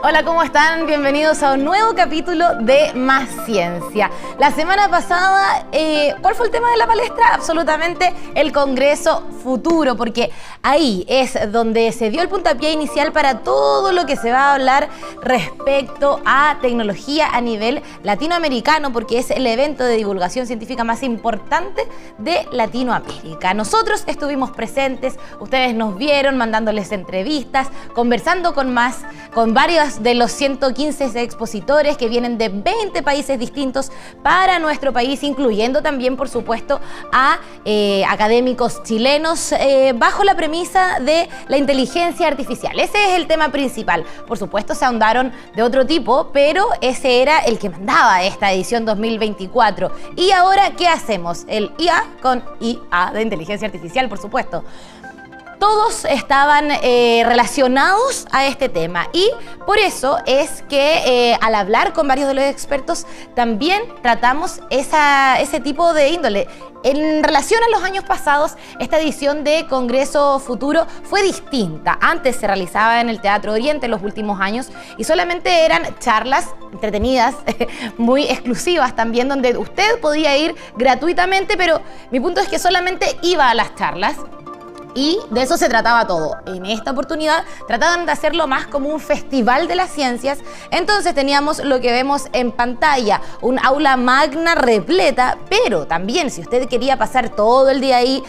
Hola, ¿cómo están? Bienvenidos a un nuevo capítulo de Más Ciencia. La semana pasada, ¿cuál fue el tema de la palestra? Absolutamente el Congreso Futuro, porque ahí es donde se dio el puntapié inicial para todo lo que se va a hablar respecto a tecnología a nivel latinoamericano, porque es el evento de divulgación científica más importante de Latinoamérica. Nosotros estuvimos presentes, ustedes nos vieron mandándoles entrevistas, conversando con varios de los 115 expositores que vienen de 20 países distintos para nuestro país, incluyendo también, por supuesto, a académicos chilenos bajo la premisa de la inteligencia artificial. Ese es el tema principal. Por supuesto, se ahondaron de otro tipo, pero ese era el que mandaba esta edición 2024. Y ahora, ¿qué hacemos? El IA con IA de inteligencia artificial, por supuesto. Todos estaban relacionados a este tema y por eso es que al hablar con varios de los expertos también tratamos ese tipo de índole. En relación a los años pasados, esta edición de Congreso Futuro fue distinta. Antes se realizaba en el Teatro Oriente en los últimos años y solamente eran charlas entretenidas, muy exclusivas también, donde usted podía ir gratuitamente, pero mi punto es que solamente iba a las charlas. Y de eso se trataba todo. En esta oportunidad trataban de hacerlo más como un festival de las ciencias. Entonces teníamos lo que vemos en pantalla, un aula magna repleta, pero también si usted quería pasar todo el día ahí,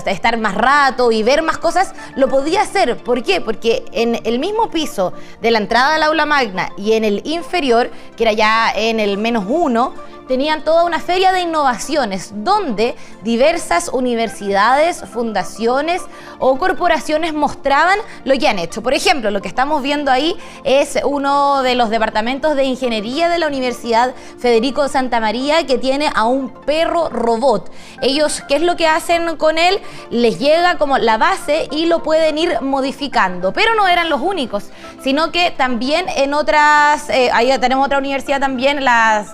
estar más rato y ver más cosas, lo podía hacer. ¿Por qué? Porque en el mismo piso de la entrada al aula magna y en el inferior, que era ya en el -1, tenían toda una feria de innovaciones donde diversas universidades, fundaciones o corporaciones mostraban lo que han hecho. Por ejemplo, lo que estamos viendo ahí es uno de los departamentos de ingeniería de la Universidad Federico Santa María, que tiene a un perro robot. Ellos, ¿qué es lo que hacen con él? Les llega como la base y lo pueden ir modificando. Pero no eran los únicos, sino que también en otras, ahí tenemos otra universidad también, la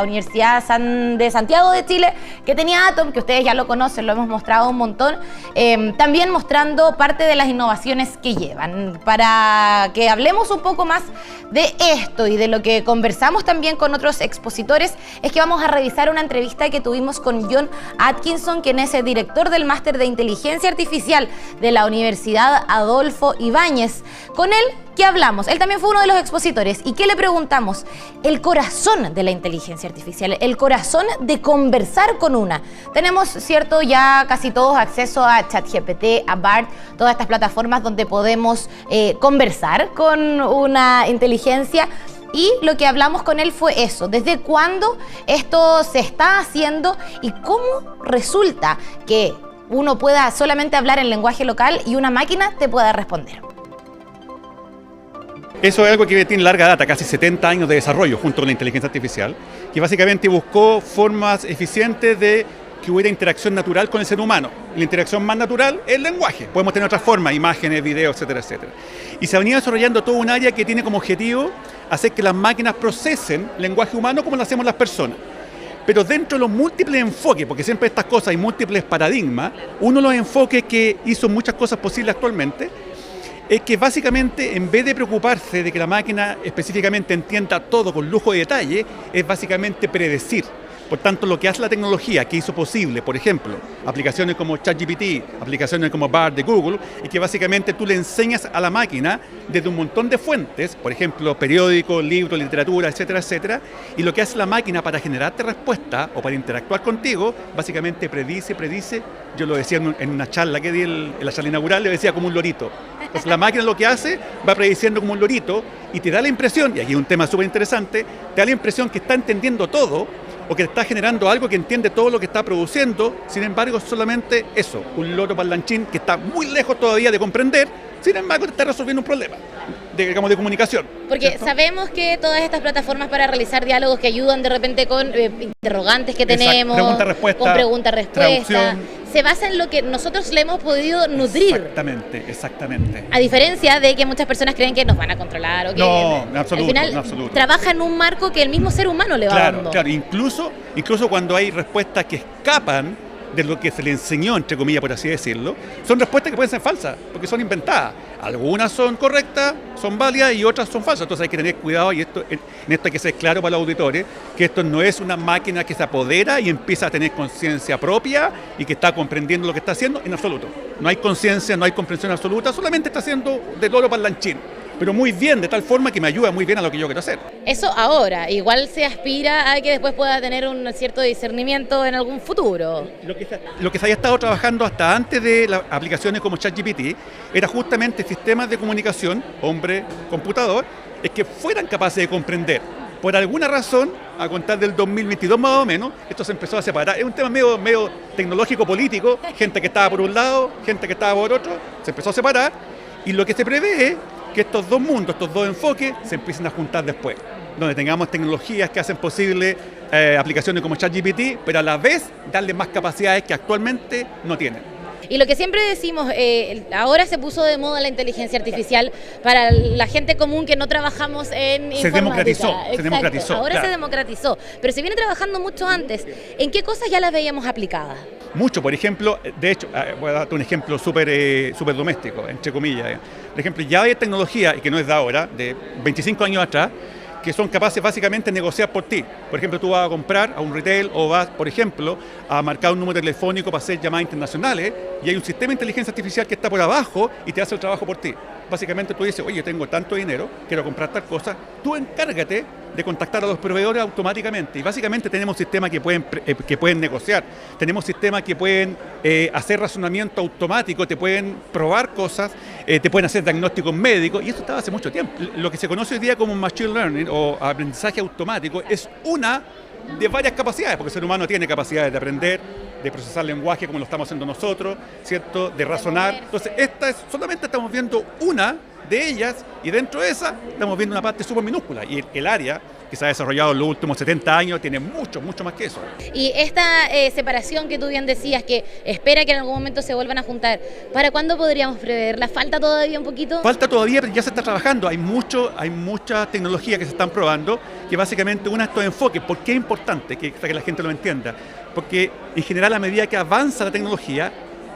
Universidad de Santiago de Chile, que tenía Atom, que ustedes ya lo conocen, lo hemos mostrado un montón, también mostrando parte de las innovaciones que llevan. Para que hablemos un poco más de esto y de lo que conversamos también con otros expositores, es que vamos a revisar una entrevista que tuvimos con John Atkinson, quien es el director del Máster de Inteligencia Artificial de la Universidad Adolfo Ibáñez. Con él, ¿qué hablamos? Él también fue uno de los expositores. ¿Y qué le preguntamos? El corazón de la inteligencia artificial, el corazón de conversar con una. Tenemos, cierto, ya casi todos acceso a ChatGPT, a BART, todas estas plataformas donde podemos conversar con una inteligencia. Y lo que hablamos con él fue eso, desde cuándo esto se está haciendo y cómo resulta que uno pueda solamente hablar en lenguaje local y una máquina te pueda responder. Eso es algo que tiene larga data, casi 70 años de desarrollo junto con la inteligencia artificial, que básicamente buscó formas eficientes de que hubiera interacción natural con el ser humano. La interacción más natural es el lenguaje. Podemos tener otras formas, imágenes, videos, etcétera, etcétera. Y se ha venido desarrollando todo un área que tiene como objetivo hacer que las máquinas procesen lenguaje humano como lo hacemos las personas. Pero dentro de los múltiples enfoques, porque siempre estas cosas hay múltiples paradigmas, uno de los enfoques que hizo muchas cosas posibles actualmente es que básicamente, en vez de preocuparse de que la máquina específicamente entienda todo con lujo de detalle, es básicamente predecir. Por tanto, lo que hace la tecnología, que hizo posible, por ejemplo, aplicaciones como ChatGPT, aplicaciones como BART de Google, es que básicamente tú le enseñas a la máquina desde un montón de fuentes, por ejemplo, periódicos, libros, literatura, etcétera, etcétera, y lo que hace la máquina para generarte respuesta o para interactuar contigo, básicamente predice. Yo lo decía en una charla que di en la charla inaugural, le decía como un lorito. Entonces la máquina lo que hace, va prediciendo como un lorito y te da la impresión, y aquí hay un tema súper interesante, te da la impresión que está entendiendo todo, o que está generando algo que entiende todo lo que está produciendo, sin embargo es solamente eso, un loro parlanchín que está muy lejos todavía de comprender, sin embargo está resolviendo un problema, de comunicación. Porque ¿cierto? Sabemos que todas estas plataformas para realizar diálogos que ayudan de repente con interrogantes que tenemos, pregunta-respuesta, con pregunta-respuesta, traducción, se basa en lo que nosotros le hemos podido nutrir. Exactamente. A diferencia de que muchas personas creen que nos van a controlar o que No, en absoluto, al final en absoluto. trabaja en un marco que el mismo ser humano le va dando. Claro, incluso cuando hay respuestas que escapan de lo que se le enseñó, entre comillas, por así decirlo, son respuestas que pueden ser falsas, porque son inventadas. Algunas son correctas, son válidas y otras son falsas. Entonces hay que tener cuidado y en esto hay que ser claro para los auditores, que esto no es una máquina que se apodera y empieza a tener conciencia propia y que está comprendiendo lo que está haciendo en absoluto. No hay conciencia, no hay comprensión absoluta, solamente está haciendo de loro parlanchín. Pero muy bien, de tal forma que me ayuda muy bien a lo que yo quiero hacer. Eso ahora, igual se aspira a que después pueda tener un cierto discernimiento en algún futuro. Lo que se había estado trabajando hasta antes de las aplicaciones como ChatGPT era justamente sistemas de comunicación, hombre-computador, es que fueran capaces de comprender. Por alguna razón, a contar del 2022 más o menos, esto se empezó a separar. Es un tema medio tecnológico-político, gente que estaba por un lado, gente que estaba por otro, se empezó a separar, y lo que se prevé es que estos dos mundos, estos dos enfoques, se empiecen a juntar después, donde tengamos tecnologías que hacen posible aplicaciones como ChatGPT, pero a la vez darle más capacidades que actualmente no tienen. Y lo que siempre decimos, ahora se puso de moda la inteligencia artificial para la gente común que no trabajamos en informática. Se democratizó. Ahora claro. Se democratizó, pero se viene trabajando mucho antes. ¿En qué cosas ya las veíamos aplicadas? Mucho, por ejemplo, de hecho, voy a darte un ejemplo súper doméstico, entre comillas. Por ejemplo, ya hay tecnología, y que no es de ahora, de 25 años atrás, que son capaces básicamente de negociar por ti. Por ejemplo, tú vas a comprar a un retail o vas, por ejemplo, a marcar un número telefónico para hacer llamadas internacionales y hay un sistema de inteligencia artificial que está por abajo y te hace el trabajo por ti. Básicamente tú dices, oye, tengo tanto dinero, quiero comprar tal cosa, tú encárgate de contactar a los proveedores automáticamente. Y básicamente tenemos sistemas que pueden negociar, tenemos sistemas que pueden hacer razonamiento automático, te pueden probar cosas, te pueden hacer diagnósticos médicos, y esto estaba hace mucho tiempo. Lo que se conoce hoy día como machine learning o aprendizaje automático es una de varias capacidades, porque el ser humano tiene capacidades de aprender, de procesar lenguaje como lo estamos haciendo nosotros, ¿cierto? De razonar. Entonces, solamente estamos viendo una de ellas y dentro de esa estamos viendo una parte súper minúscula y el área que se ha desarrollado en los últimos 70 años tiene mucho más que eso. Y esta separación que tú bien decías, que espera que en algún momento se vuelvan a juntar, ¿para cuándo podríamos preverla? ¿Falta todavía un poquito? Falta todavía, pero ya se está trabajando. Hay mucha tecnología que se están probando, que básicamente une estos enfoques. ¿Por qué es importante que la gente lo entienda? Porque en general, a medida que avanza la tecnología,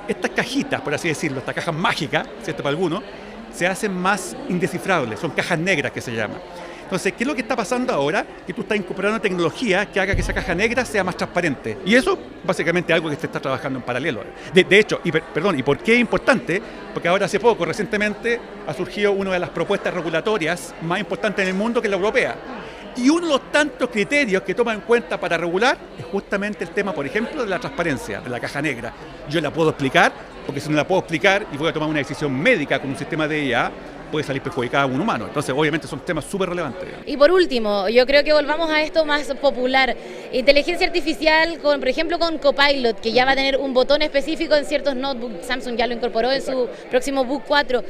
estas cajitas, por así decirlo, estas cajas mágicas, ¿cierto? Para algunos, se hacen más indescifrables, son cajas negras que se llaman. Entonces, ¿qué es lo que está pasando ahora? Que tú estás incorporando tecnología que haga que esa caja negra sea más transparente. Y eso, básicamente, es algo que se está trabajando en paralelo. De hecho, ¿y por qué es importante? Porque ahora hace poco, recientemente, ha surgido una de las propuestas regulatorias más importantes en el mundo, que es la europea. Y uno de los tantos criterios que toma en cuenta para regular es justamente el tema, por ejemplo, de la transparencia, de la caja negra. Yo la puedo explicar, porque si no la puedo explicar y voy a tomar una decisión médica con un sistema de IA, puede salir perjudicada a un humano. Entonces, obviamente, son temas súper relevantes. Y por último, yo creo que volvamos a esto más popular. Inteligencia artificial, por ejemplo, con Copilot, que ya va a tener un botón específico en ciertos notebooks. Samsung ya lo incorporó en su próximo Book 4.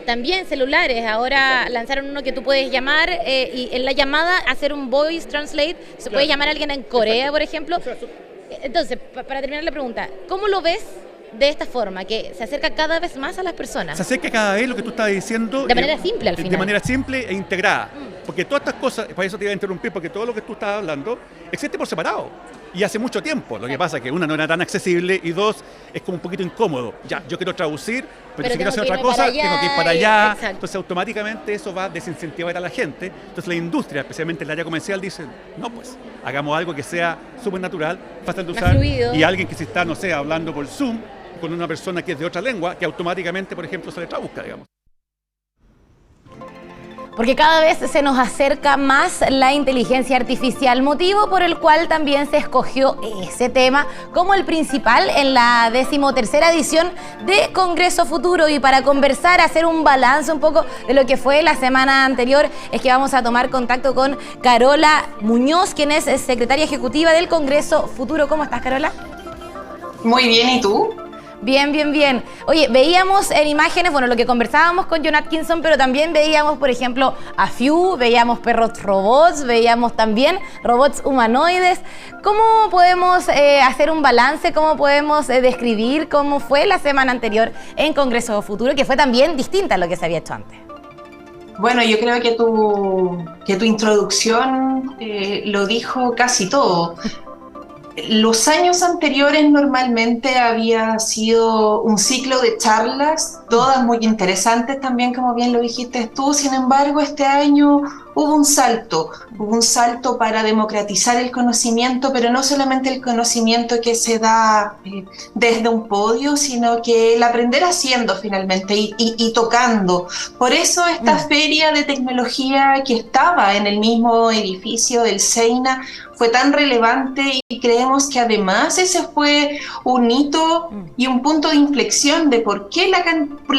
También celulares. Ahora lanzaron uno que tú puedes llamar y en la llamada hacer un voice translate. Se puede llamar a alguien en Corea, por ejemplo. Entonces, para terminar la pregunta, ¿cómo lo ves de esta forma, que se acerca cada vez más a las personas? Se acerca cada vez, lo que tú estás diciendo, de manera simple al final. De manera simple e integrada. Porque todas estas cosas, para eso te iba a interrumpir, porque todo lo que tú estás hablando existe por separado. Y hace mucho tiempo. Lo que pasa es que una no era tan accesible y dos, es como un poquito incómodo. Ya, yo quiero traducir, pero si quiero hacer otra cosa, tengo que ir para allá. Entonces, automáticamente eso va a desincentivar a la gente. Entonces, la industria, especialmente el área comercial, dice, no, pues, hagamos algo que sea súper natural, fácil de usar. Y alguien que se está, no sé, hablando por Zoom, con una persona que es de otra lengua, que automáticamente, por ejemplo, se le traduzca, digamos. Porque cada vez se nos acerca más la inteligencia artificial, motivo por el cual también se escogió ese tema como el principal en la 13ª edición de Congreso Futuro. Y para conversar, hacer un balance un poco de lo que fue la semana anterior, es que vamos a tomar contacto con Carola Muñoz, quien es secretaria ejecutiva del Congreso Futuro. ¿Cómo estás, Carola? Muy bien, ¿y tú? Bien, bien, bien. Oye, veíamos en imágenes, bueno, lo que conversábamos con John Atkinson, pero también veíamos, por ejemplo, a Few, veíamos perros robots, veíamos también robots humanoides. ¿Cómo podemos hacer un balance? ¿Cómo podemos describir cómo fue la semana anterior en Congreso Futuro, que fue también distinta a lo que se había hecho antes? Bueno, yo creo que tu introducción lo dijo casi todo. Los años anteriores normalmente había sido un ciclo de charlas, todas muy interesantes también, como bien lo dijiste tú. Sin embargo, este año hubo un salto para democratizar el conocimiento, pero no solamente el conocimiento que se da desde un podio, sino que el aprender haciendo finalmente y tocando. Por eso esta feria de tecnología que estaba en el mismo edificio del SEINA fue tan relevante, y creemos que además ese fue un hito y un punto de inflexión de por qué la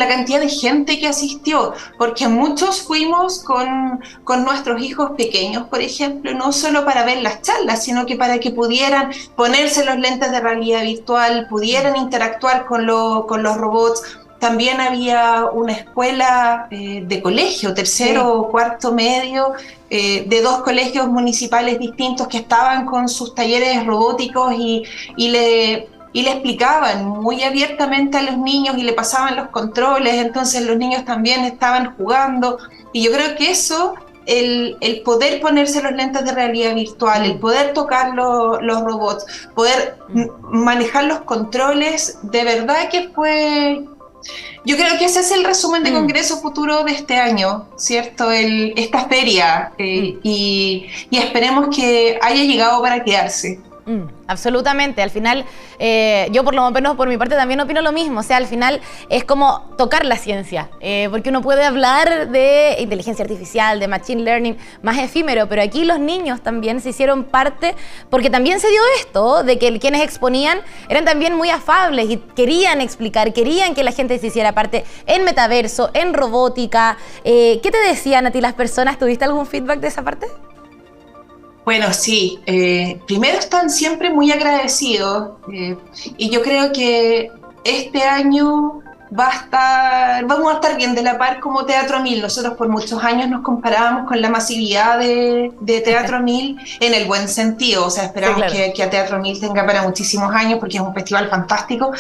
cantidad de gente que asistió, porque muchos fuimos con nuestros hijos pequeños, por ejemplo, no solo para ver las charlas, sino que para que pudieran ponerse los lentes de realidad virtual, pudieran interactuar con los robots. También había una escuela de colegio, tercero o cuarto medio, de 2 colegios municipales distintos que estaban con sus talleres robóticos y le explicaban muy abiertamente a los niños y le pasaban los controles. Entonces los niños también estaban jugando, y yo creo que eso, el poder ponerse los lentes de realidad virtual, el poder tocar los robots, poder manejar los controles, de verdad que fue... Yo creo que ese es el resumen de Congreso Futuro de este año, ¿cierto? Esta feria, y esperemos que haya llegado para quedarse. Absolutamente, al final yo por lo menos por mi parte también opino lo mismo, o sea, al final es como tocar la ciencia, porque uno puede hablar de inteligencia artificial, de machine learning, más efímero, pero aquí los niños también se hicieron parte, porque también se dio esto, de que quienes exponían eran también muy afables y querían explicar, querían que la gente se hiciera parte en metaverso, en robótica. ¿Qué te decían a ti las personas? ¿Tuviste algún feedback de esa parte? Bueno, sí, primero están siempre muy agradecidos, y yo creo que este año vamos a estar bien de la par como Teatro 1000. Nosotros por muchos años nos comparábamos con la masividad de Teatro 1000 en el buen sentido, o sea, esperamos que a Teatro 1000 tenga para muchísimos años porque es un festival fantástico,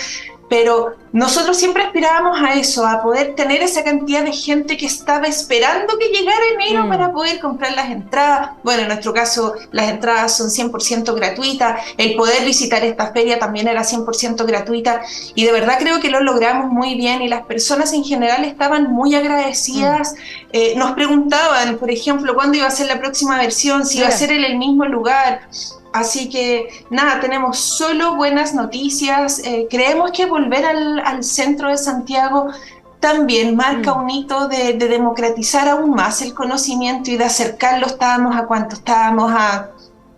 pero nosotros siempre aspirábamos a eso, a poder tener esa cantidad de gente que estaba esperando que llegara enero para poder comprar las entradas. Bueno, en nuestro caso las entradas son 100% gratuitas, el poder visitar esta feria también era 100% gratuita, y de verdad creo que lo logramos muy bien, y las personas en general estaban muy agradecidas. Nos preguntaban, por ejemplo, cuándo iba a ser la próxima versión, si iba a ser en el mismo lugar. Así que nada, tenemos solo buenas noticias. Creemos que volver al centro de Santiago también marca un hito de democratizar aún más el conocimiento y de acercarlo. Estábamos a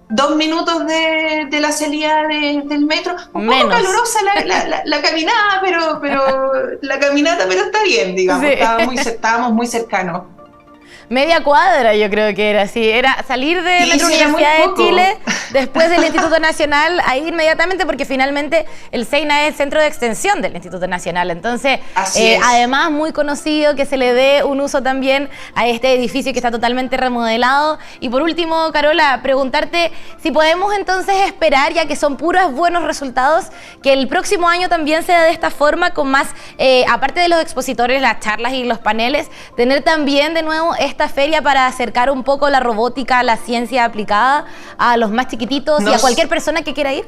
2 minutos de la salida del metro. Un poco calurosa la caminada, pero la caminata, pero está bien, digamos. Estábamos muy cercanos. Media cuadra, yo creo que era así. Era salir de Metro Universidad de Chile, después del Instituto Nacional, ahí inmediatamente, porque finalmente el SEINA es el centro de extensión del Instituto Nacional. Entonces, además, muy conocido, que se le dé un uso también a este edificio que está totalmente remodelado. Y por último, Carola, preguntarte si podemos entonces esperar, ya que son puros buenos resultados, que el próximo año también sea de esta forma, con más, aparte de los expositores, las charlas y los paneles, tener también de nuevo esta feria para acercar un poco la robótica, la ciencia aplicada a los más chiquititos y a cualquier persona que quiera ir.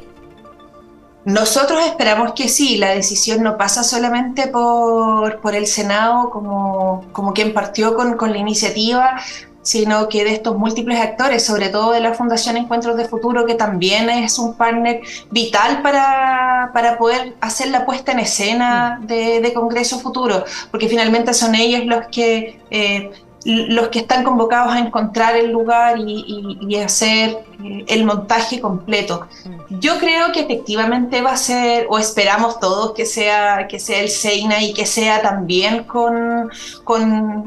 Nosotros esperamos que sí. La decisión no pasa solamente por el Senado como quien partió con la iniciativa, sino que de estos múltiples actores, sobre todo de la Fundación Encuentros de Futuro, que también es un partner vital para poder hacer la puesta en escena de Congreso Futuro, porque finalmente son ellos los que están convocados a encontrar el lugar y hacer el montaje completo. Yo creo que efectivamente va a ser, o esperamos todos que sea el SEINA, y que sea también con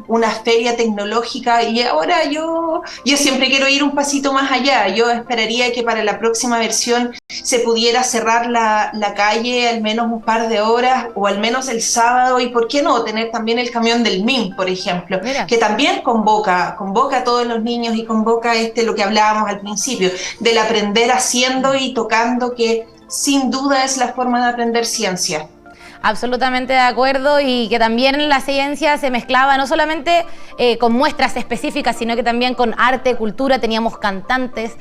una feria tecnológica. Y ahora yo siempre quiero ir un pasito más allá. Yo esperaría que para la próxima versión se pudiera cerrar la calle al menos un par de horas, o al menos el sábado, y por qué no tener también el camión del MIM, por ejemplo. Mira, que también convoca a todos los niños, y convoca lo que hablábamos al principio, del aprender haciendo y tocando, que sin duda es la forma de aprender ciencia. Absolutamente de acuerdo, y que también la ciencia se mezclaba no solamente con muestras específicas, sino que también con arte, cultura. Teníamos cantantes,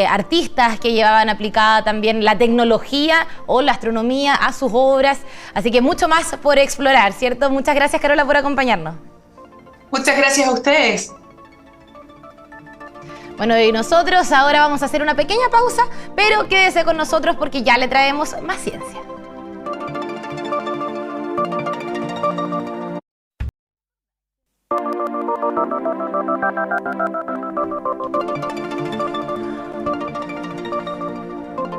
artistas que llevaban aplicada también la tecnología o la astronomía a sus obras. Así que mucho más por explorar, ¿cierto? Muchas gracias, Carola, por acompañarnos. Muchas gracias a ustedes. Bueno, y nosotros ahora vamos a hacer una pequeña pausa, pero quédese con nosotros porque ya le traemos más ciencia.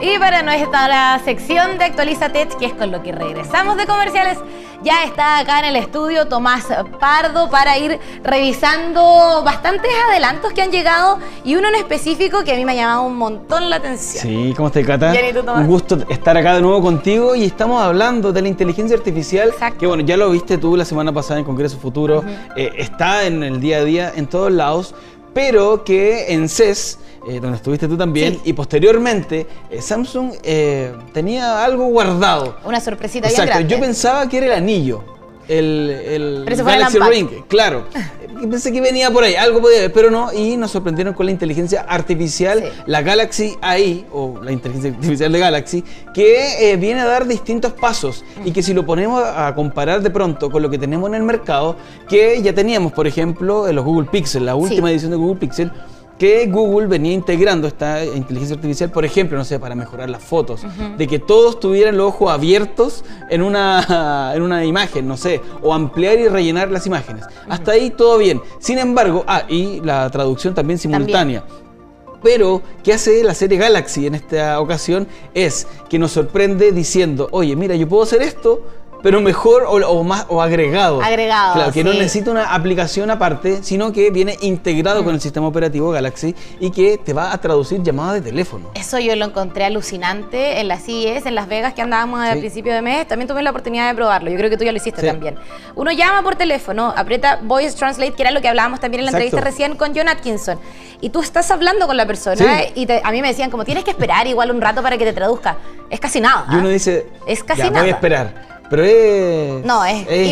Y para nuestra sección de Actualiza Tech, que es con lo que regresamos de comerciales, ya está acá en el estudio Tomás Pardo para ir revisando bastantes adelantos que han llegado y uno en específico que a mí me ha llamado un montón la atención. Sí, ¿cómo estás, Cata? Bien, ¿y tú, Tomás? Un gusto estar acá de nuevo contigo y estamos hablando de la inteligencia artificial. Exacto. Que bueno, ya lo viste tú la semana pasada en Congreso Futuro, está en el día a día en todos lados, pero que en CES, donde estuviste tú también, sí, y posteriormente Samsung tenía algo guardado. Una sorpresita bien Exacto, grande. yo pensaba que era el anillo, el Pero ese fue el Galaxy unpack. Ring, claro. Pensé que venía por ahí, algo podía haber, pero no, y nos sorprendieron con la inteligencia artificial, Sí, la Galaxy AI, o la inteligencia artificial de Galaxy, que viene a dar distintos pasos, y que si lo ponemos a comparar de pronto con lo que tenemos en el mercado, que ya teníamos, por ejemplo, en los Google Pixel, la última edición de Google Pixel, que Google venía integrando esta inteligencia artificial, por ejemplo, no sé, para mejorar las fotos, de que todos tuvieran los ojos abiertos en una imagen, no sé, o ampliar y rellenar las imágenes. Hasta ahí todo bien. Sin embargo, y la traducción también simultánea. Pero, ¿qué hace la serie Galaxy en esta ocasión? Es que nos sorprende diciendo, oye, mira, yo puedo hacer esto, pero mejor o agregado. Agregado, claro, que no sí, necesita una aplicación aparte, sino que viene integrado con el sistema operativo Galaxy y que te va a traducir llamadas de teléfono. Eso yo lo encontré alucinante en la CES, en Las Vegas, que andábamos a principio de mes. También tuve la oportunidad de probarlo. Yo creo que tú ya lo hiciste también. Uno llama por teléfono, aprieta Voice Translate, que era lo que hablábamos también en la entrevista recién con John Atkinson. Y tú estás hablando con la persona y a mí me decían, como tienes que esperar igual un rato para que te traduzca. Es casi nada. Y uno dice, es casi ya, nada. voy a esperar. Pero es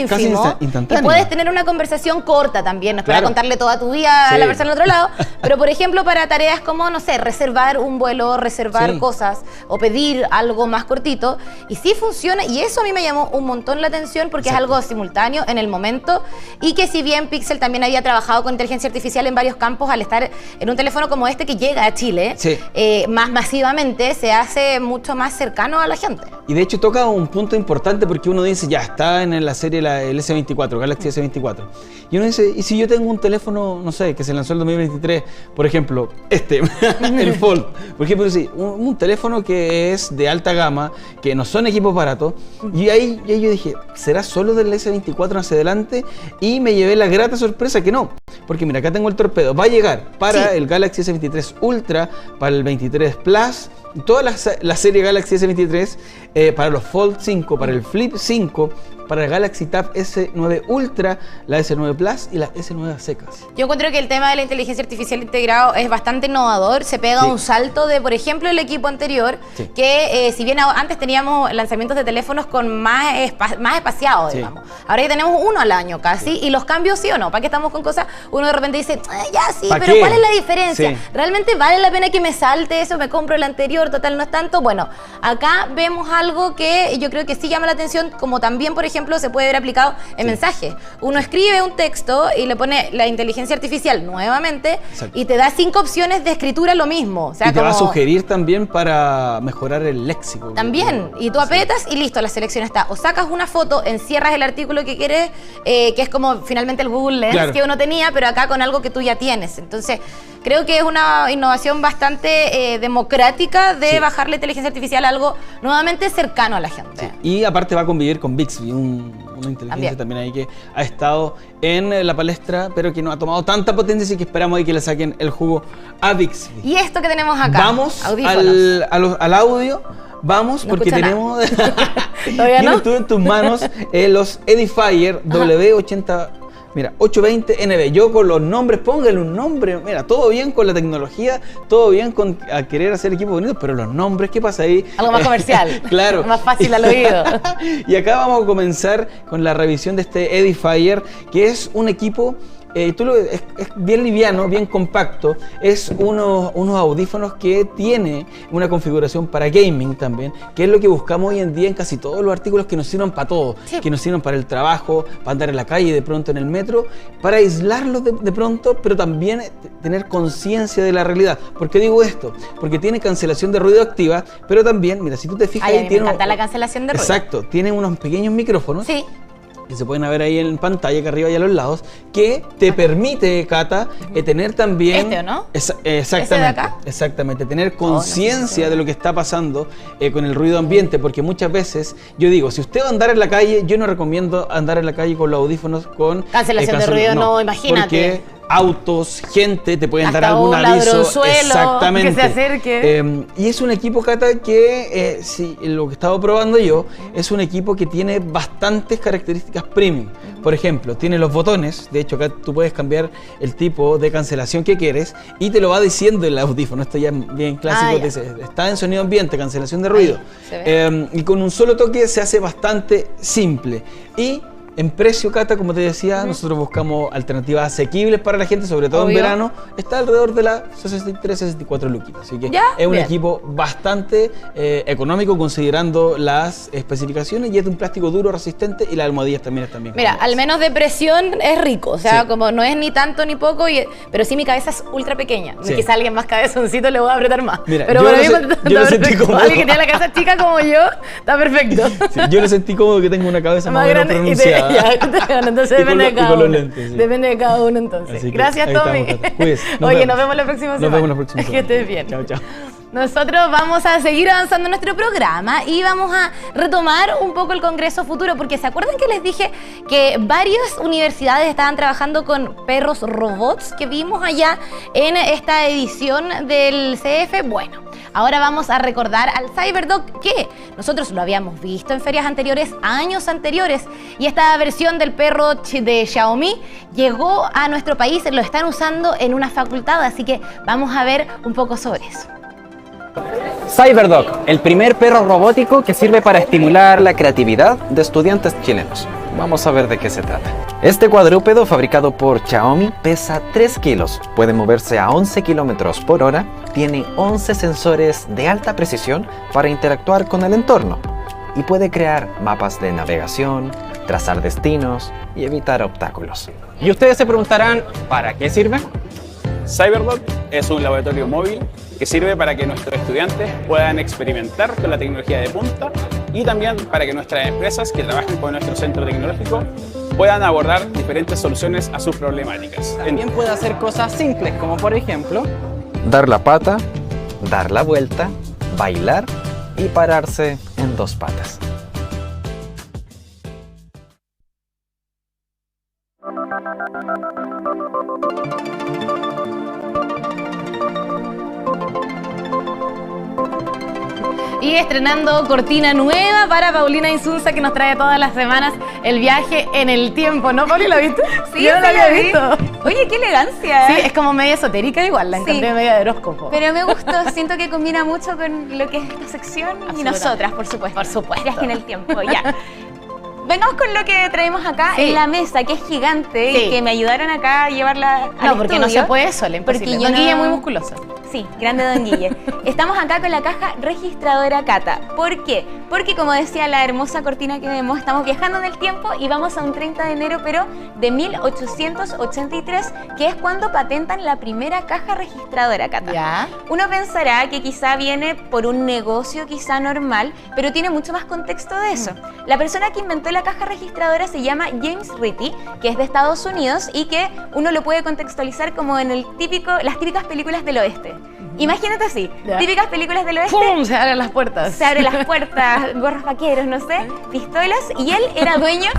casi ínfimo. instantáneo. Y puedes tener una conversación corta también, no es para contarle toda tu vida a la persona al otro lado, pero por ejemplo para tareas como, no sé, reservar un vuelo, reservar cosas o pedir algo más cortito, y sí funciona, y eso a mí me llamó un montón la atención porque es algo simultáneo en el momento, y que si bien Pixel también había trabajado con inteligencia artificial en varios campos, al estar en un teléfono como este que llega a Chile más masivamente, se hace mucho más cercano a la gente. Y de hecho toca un punto importante porque uno dice, ya está en la serie el S24, Galaxy S24. Y uno dice, ¿y si yo tengo un teléfono, no sé, que se lanzó en el 2023, por ejemplo, el Fold? Por ejemplo, un teléfono que es de alta gama, que no son equipos baratos. Y ahí yo dije, ¿será solo del S24 hacia adelante? Y me llevé la grata sorpresa que no. Porque mira, acá tengo el torpedo. Va a llegar para el Galaxy S23 Ultra, para el 23 Plus, toda la serie Galaxy S23, para los Fold 5, para el Flip 5, para el Galaxy Tab S9 Ultra, la S9 Plus y la S9 a secas. Yo encuentro que el tema de la inteligencia artificial integrado es bastante innovador, se pega un salto de, por ejemplo, el equipo anterior, que si bien antes teníamos lanzamientos de teléfonos con más espaciados, digamos, ahora ya tenemos uno al año casi, y los cambios sí o no, ¿para qué estamos con cosas? Uno de repente dice, ya sí, pero ¿cuál es la diferencia? ¿Realmente vale la pena que me salte eso? ¿Me compro el anterior? Total, no es tanto. Bueno, acá vemos algo que yo creo que sí llama la atención, como también, por ejemplo, se puede ver aplicado en mensajes. Uno escribe un texto y le pone la inteligencia artificial nuevamente y te da 5 opciones de escritura lo mismo. O sea, y te va a sugerir también para mejorar el léxico. También. Y tú apretas y listo, la selección está. O sacas una foto, encierras el artículo que quieres, que es como finalmente el Google Lens que uno tenía, pero acá con algo que tú ya tienes. Entonces, creo que es una innovación bastante democrática de bajar la inteligencia artificial a algo nuevamente cercano a la gente. Y aparte va a convivir con Bixby, una inteligencia también ahí que ha estado en la palestra, pero que no ha tomado tanta potencia y que esperamos ahí que le saquen el jugo a Bixby. Y esto que tenemos acá, vamos al audio. Vamos, porque tenemos... ¿Todavía no? Tienes tú en tus manos los Edifier W80 Mira, 820NB. Yo con los nombres, póngale un nombre. Mira, todo bien con la tecnología, todo bien con a querer hacer equipos bonitos, pero los nombres, ¿qué pasa ahí? Algo más comercial. Claro. Más fácil al oído. Y acá vamos a comenzar con la revisión de este Edifier, que es un equipo... es bien liviano, bien compacto, es unos audífonos que tiene una configuración para gaming también, que es lo que buscamos hoy en día en casi todos los artículos que nos sirvan para todo, sí. Que nos sirvan para el trabajo, para andar en la calle, de pronto en el metro, para aislarlos de pronto, pero también tener conciencia de la realidad. ¿Por qué digo esto? Porque tiene cancelación de ruido activa, pero también, mira, si tú te fijas ahí, me encanta la cancelación de ruido. Exacto, tiene unos pequeños micrófonos. Sí. Que se pueden ver ahí en pantalla, que arriba y a los lados, que te permite, Cata, tener también... ¿Este o no? Exactamente. ¿Ese de acá? Exactamente, tener conciencia de lo que está pasando con el ruido ambiente, porque muchas veces, yo digo, si usted va a andar en la calle, yo no recomiendo andar en la calle con los audífonos con... Cancelación de ruido, no, imagínate. Porque autos, gente, te pueden hasta dar algún aviso. Exactamente. Que se acerque. Y es un equipo, Cata, que sí, lo que he estado probando yo, es un equipo que tiene bastantes características premium. Por ejemplo, tiene los botones, de hecho acá tú puedes cambiar el tipo de cancelación que quieres y te lo va diciendo el audífono. Esto ya es bien clásico, te dice, está en sonido ambiente, cancelación de ruido. Y con un solo toque se hace bastante simple. Y en precio, Cata, como te decía, nosotros buscamos alternativas asequibles para la gente, sobre todo en verano. Está alrededor de las 63, 64 luquitas. Así que es un equipo bastante económico considerando las especificaciones y es de un plástico duro, resistente y las almohadillas también están bien. Mira, al menos de presión es rico. O sea, como no es ni tanto ni poco, pero sí mi cabeza es ultra pequeña. Sí. Quizá alguien más cabezoncito le voy a apretar más. Mira, pero para mí yo lo sentí cómodo. Alguien que tiene la cabeza chica como yo, está perfecto. Sí, yo lo sentí cómodo que tengo una cabeza más grande pronunciada. Entonces depende de cada uno. Lentes, sí. Depende de cada uno entonces. Gracias, Tommy. Oye, nos vemos la próxima semana. Nos vemos la próxima semana. Que estés bien. Chao, chao. Nosotros vamos a seguir avanzando en nuestro programa y vamos a retomar un poco el Congreso Futuro, porque ¿se acuerdan que les dije que varias universidades estaban trabajando con perros robots que vimos allá en esta edición del CF? Bueno, ahora vamos a recordar al CyberDog, que nosotros lo habíamos visto en ferias anteriores, años anteriores, y esta versión del perro de Xiaomi llegó a nuestro país, lo están usando en una facultad, así que vamos a ver un poco sobre eso. CyberDog, el primer perro robótico que sirve para estimular la creatividad de estudiantes chilenos. Vamos a ver de qué se trata. Este cuadrúpedo, fabricado por Xiaomi, pesa 3 kilos, puede moverse a 11 kilómetros por hora, tiene 11 sensores de alta precisión para interactuar con el entorno y puede crear mapas de navegación, trazar destinos y evitar obstáculos. Y ustedes se preguntarán, ¿para qué sirve? CyberDog es un laboratorio móvil que sirve para que nuestros estudiantes puedan experimentar con la tecnología de punta y también para que nuestras empresas que trabajan con nuestro centro tecnológico puedan abordar diferentes soluciones a sus problemáticas. También puede hacer cosas simples, como por ejemplo dar la pata, dar la vuelta, bailar y pararse en 2 patas. Y estrenando cortina nueva para Paulina Insunza, que nos trae todas las semanas el viaje en el tiempo, ¿no, Pauli? ¿Lo viste? Sí, yo no lo había visto. Oye, qué elegancia. Sí, es como media esotérica igual, la encontré media de horóscopo. Pero me gustó, siento que combina mucho con lo que es esta sección y nosotras, por supuesto. Por supuesto. Viaje en el tiempo, ya. Vengamos con lo que traemos acá en la mesa, que es gigante y que me ayudaron acá a llevarla al No, porque estudio, no se puede sola, imposible. Porque Don Guille es muy musculoso. Sí, grande Don Guille. Estamos acá con la caja registradora Cata. ¿Por qué? Porque como decía la hermosa cortina que vemos, estamos viajando en el tiempo y vamos a un 30 de enero, pero de 1883, que es cuando patentan la primera caja registradora Cata. ¿Ya? Uno pensará que quizá viene por un negocio quizá normal, pero tiene mucho más contexto de eso. La persona que inventó la caja registradora se llama James Ritty, que es de Estados Unidos y que uno lo puede contextualizar como en las típicas películas del oeste. Imagínate así, Ya. típicas películas del oeste. ¡Pum! Se abren las puertas. Se abren las puertas, gorros vaqueros, no sé, pistolas, y él era dueño,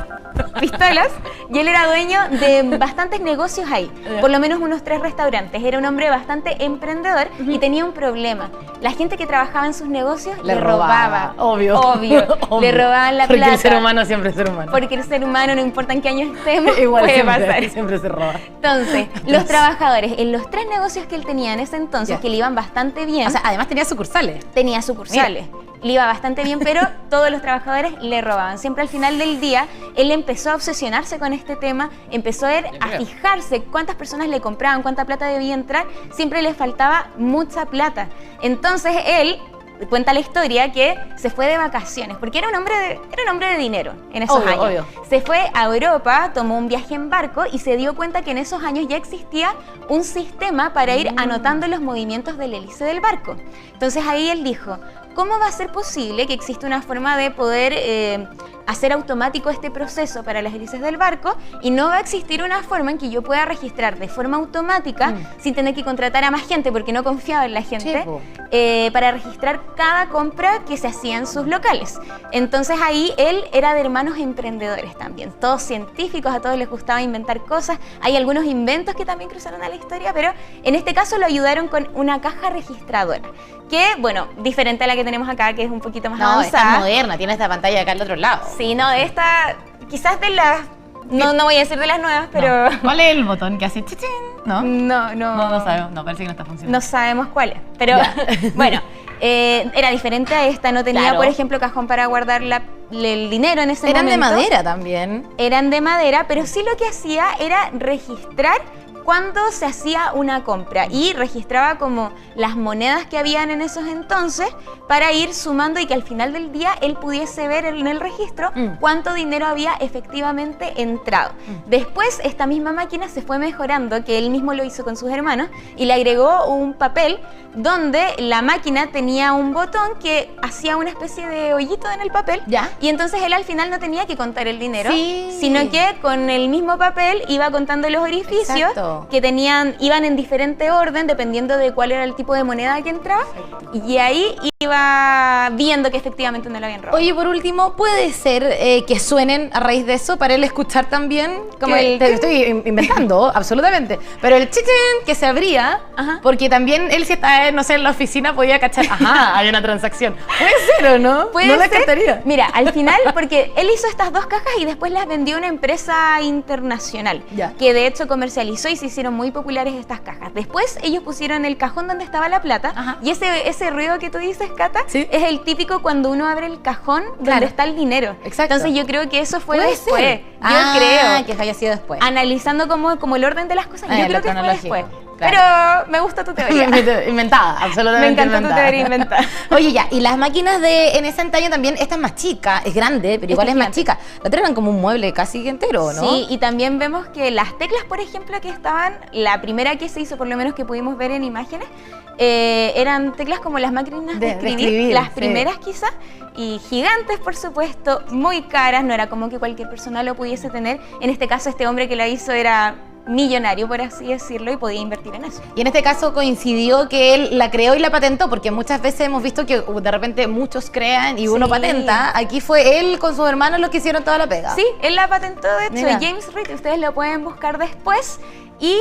pistolas, y él era dueño de bastantes negocios ahí, por lo menos unos 3 restaurantes. Era un hombre bastante emprendedor y tenía un problema. La gente que trabajaba en sus negocios le robaba. Obvio. Obvio. Le robaban la Porque plata. el ser humano siempre es ser humano. Porque el ser humano, no importa en qué año estemos, Igual puede siempre, pasar. siempre se roba. Entonces, los trabajadores en los 3 negocios que él tenía en ese entonces, Ya. que le iban bastante bien, O sea, además tenía sucursales. tenía sucursales. Le iba bastante bien, pero todos los trabajadores le robaban. Siempre al final del día, él empezó a obsesionarse con este tema, empezó a fijarse cuántas personas le compraban, cuánta plata debía entrar, siempre le faltaba mucha plata. Entonces él cuenta la historia que se fue de vacaciones, porque era un hombre de dinero en esos Obvio, años. obvio. Se fue a Europa, tomó un viaje en barco y se dio cuenta que en esos años ya existía un sistema para ir anotando los movimientos del hélice del barco. Entonces ahí él dijo, ¿cómo va a ser posible que exista una forma de poder hacer automático este proceso para las hélices del barco y no va a existir una forma en que yo pueda registrar de forma automática sin tener que contratar a más gente porque no confiaba en la gente Sí, po. para registrar cada compra que se hacía en sus locales? Entonces ahí él era de hermanos emprendedores también, todos científicos, a todos les gustaba inventar cosas. Hay algunos inventos que también cruzaron a la historia, pero en este caso lo ayudaron con una caja registradora que, bueno, diferente a la que tenemos acá, que es un poquito más No, esta avanzada. es moderna, tiene esta pantalla acá al otro lado. Sí, no, esta quizás de las... No voy a decir de las nuevas, pero... No. ¿Cuál es el botón que hace chichín? ¿No? No sabemos. No, parece que no está funcionando. No sabemos cuál es, pero bueno, era diferente a esta, no tenía, Claro. por ejemplo, cajón para guardar el dinero en ese Eran de momento. madera también. Eran de madera, pero sí lo que hacía era registrar cuando se hacía una compra y registraba como las monedas que habían en esos entonces para ir sumando y que al final del día él pudiese ver en el registro cuánto dinero había efectivamente entrado. Después esta misma máquina se fue mejorando, que él mismo lo hizo con sus hermanos y le agregó un papel donde la máquina tenía un botón que hacía una especie de hoyito en el papel. Ya. Y entonces él al final no tenía que contar el dinero, Sí. sino que con el mismo papel iba contando los orificios Exacto. que iban en diferente orden dependiendo de cuál era el tipo de moneda que entraba. Y ahí iba viendo que efectivamente no lo habían robado. Oye, por último, ¿puede ser que suenen a raíz de eso para él escuchar también? Como Que el te estoy inventando, absolutamente. Pero el chichen que se abría, Ajá. porque también él si estaba, no sé, en la oficina podía cachar, ajá, hay una transacción. ¿Puede ser o no? ¿Puede no la ser? captaría. Mira, al final, porque él hizo estas 2 cajas y después las vendió a una empresa internacional, Ya. que de hecho comercializó y se hicieron muy populares estas cajas. Después ellos pusieron el cajón donde estaba la plata. Ajá. Y ese ruido que tú dices, Cata, Sí. es el típico cuando uno abre el cajón Claro. donde está el dinero. Exacto. Entonces yo creo que eso fue ¿Puede después. ser? Yo creo. que haya sido después. Analizando como el orden de las cosas, yo lo creo que fue cronológico, después. claro. Pero me gusta tu teoría. Inventada, Me absolutamente encantó tu inventada. teoría inventada. Oye, ya, y las máquinas en ese antaño también, esta es más chica, es grande, pero igual Esta es es más chica. La otra eran como un mueble casi entero, ¿no? Sí, y también vemos que las teclas, por ejemplo, que estaban, la primera que se hizo, por lo menos que pudimos ver en imágenes, eran teclas como las máquinas de escribir, las sí. primeras quizás, y gigantes, por supuesto, muy caras, no era como que cualquier persona lo pudiese tener. En este caso, este hombre que la hizo era millonario, por así decirlo, y podía invertir en eso. Y en este caso coincidió que él la creó y la patentó, porque muchas veces hemos visto que de repente muchos crean y uno Sí. patenta. Aquí fue él con sus hermanos los que hicieron toda la pega. Sí, él la patentó, de hecho, Mira. James Reed, ustedes lo pueden buscar después. Y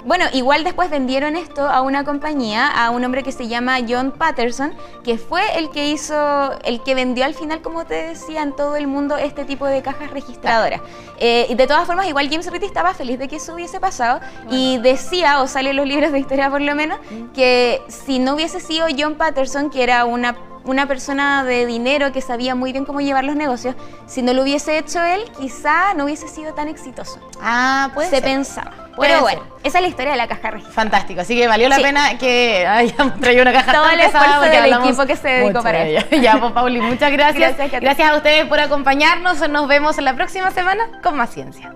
bueno, igual después vendieron esto a una compañía, a un hombre que se llama John Patterson, que fue el que vendió al final, como te decía, en todo el mundo este tipo de cajas registradoras. Y de todas formas, igual James Reed estaba feliz de que eso hubiese pasado y decía, o sale en los libros de historia por lo menos, que si no hubiese sido John Patterson, que era una persona de dinero que sabía muy bien cómo llevar los negocios, si no lo hubiese hecho él, quizá no hubiese sido tan exitoso. Ah, puede Se ser. pensaba. Puede Pero ser. bueno, esa es la historia de la caja registrada. Fantástico, así que valió la Sí. pena que hayamos traído una caja Todo tan el pesada esfuerzo porque del hablamos equipo que se dedicó mucho para de ella. Ya, pues Pauli, muchas gracias. Gracias, Cata. Gracias a ustedes por acompañarnos. Nos vemos la próxima semana con más ciencia.